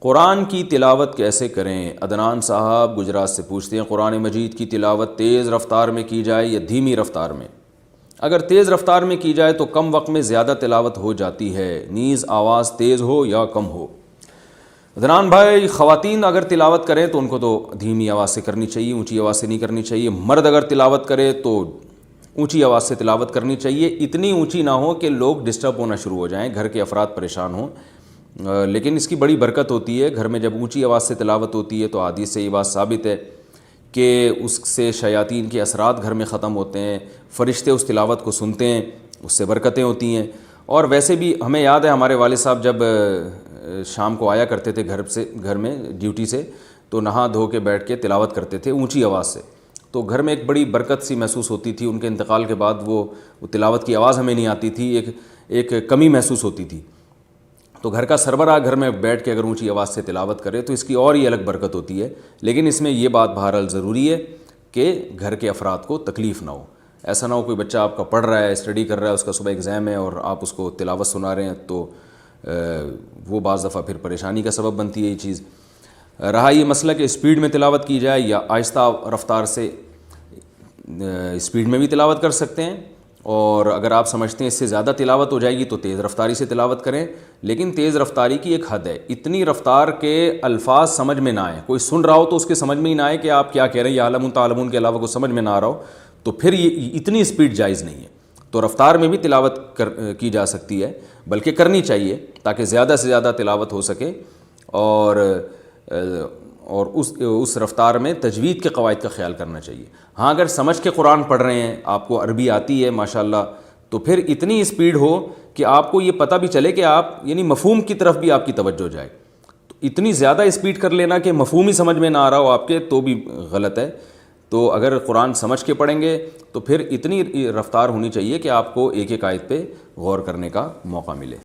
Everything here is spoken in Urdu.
قرآن کی تلاوت کیسے کریں؟ عدنان صاحب گجرات سے پوچھتے ہیں قرآن مجید کی تلاوت تیز رفتار میں کی جائے یا دھیمی رفتار میں؟ اگر تیز رفتار میں کی جائے تو کم وقت میں زیادہ تلاوت ہو جاتی ہے، نیز آواز تیز ہو یا کم ہو۔ عدنان بھائی، خواتین اگر تلاوت کریں تو ان کو تو دھیمی آواز سے کرنی چاہیے، اونچی آواز سے نہیں کرنی چاہیے۔ مرد اگر تلاوت کرے تو اونچی آواز سے تلاوت کرنی چاہیے، اتنی اونچی نہ ہو کہ لوگ ڈسٹرب ہونا شروع ہو جائیں، گھر کے افراد پریشان ہوں۔ لیکن اس کی بڑی برکت ہوتی ہے، گھر میں جب اونچی آواز سے تلاوت ہوتی ہے تو حدیث سے یہ بات ثابت ہے کہ اس سے شیاطین کے اثرات گھر میں ختم ہوتے ہیں، فرشتے اس تلاوت کو سنتے ہیں، اس سے برکتیں ہوتی ہیں۔ اور ویسے بھی ہمیں یاد ہے ہمارے والد صاحب جب شام کو آیا کرتے تھے گھر میں ڈیوٹی سے، تو نہا دھو کے بیٹھ کے تلاوت کرتے تھے اونچی آواز سے، تو گھر میں ایک بڑی برکت سی محسوس ہوتی تھی۔ ان کے انتقال کے بعد وہ تلاوت کی آواز ہمیں نہیں آتی تھی، ایک کمی محسوس ہوتی تھی۔ تو گھر کا سربراہ گھر میں بیٹھ کے اگر اونچی آواز سے تلاوت کرے تو اس کی اور ہی الگ برکت ہوتی ہے۔ لیکن اس میں یہ بات بہرحال ضروری ہے کہ گھر کے افراد کو تکلیف نہ ہو۔ ایسا نہ ہو کوئی بچہ آپ کا پڑھ رہا ہے، اسٹڈی کر رہا ہے، اس کا صبح ایگزام ہے اور آپ اس کو تلاوت سنا رہے ہیں، تو وہ بعض دفعہ پھر پریشانی کا سبب بنتی ہے یہ چیز۔ رہا یہ مسئلہ کہ اسپیڈ میں تلاوت کی جائے یا آہستہ رفتار سے، اسپیڈ میں بھی تلاوت کر سکتے ہیں، اور اگر آپ سمجھتے ہیں اس سے زیادہ تلاوت ہو جائے گی تو تیز رفتاری سے تلاوت کریں۔ لیکن تیز رفتاری کی ایک حد ہے، اتنی رفتار کے الفاظ سمجھ میں نہ آئیں، کوئی سن رہا ہو تو اس کے سمجھ میں ہی نہ آئے کہ آپ کیا کہہ رہے ہیں، یا عالم تعلمون کے علاوہ کوئی سمجھ میں نہ آ رہا ہو، تو پھر یہ اتنی اسپیڈ جائز نہیں ہے۔ تو رفتار میں بھی تلاوت کی جا سکتی ہے، بلکہ کرنی چاہیے تاکہ زیادہ سے زیادہ تلاوت ہو سکے، اور اس رفتار میں تجوید کے قواعد کا خیال کرنا چاہیے۔ ہاں، اگر سمجھ کے قرآن پڑھ رہے ہیں، آپ کو عربی آتی ہے ماشاءاللہ، تو پھر اتنی اسپیڈ ہو کہ آپ کو یہ پتہ بھی چلے کہ آپ یعنی مفہوم کی طرف بھی آپ کی توجہ جائے۔ تو اتنی زیادہ اسپیڈ کر لینا کہ مفہوم ہی سمجھ میں نہ آ رہا ہو آپ کے، تو بھی غلط ہے۔ تو اگر قرآن سمجھ کے پڑھیں گے تو پھر اتنی رفتار ہونی چاہیے کہ آپ کو ایک ایک آیت پہ غور کرنے کا موقع ملے۔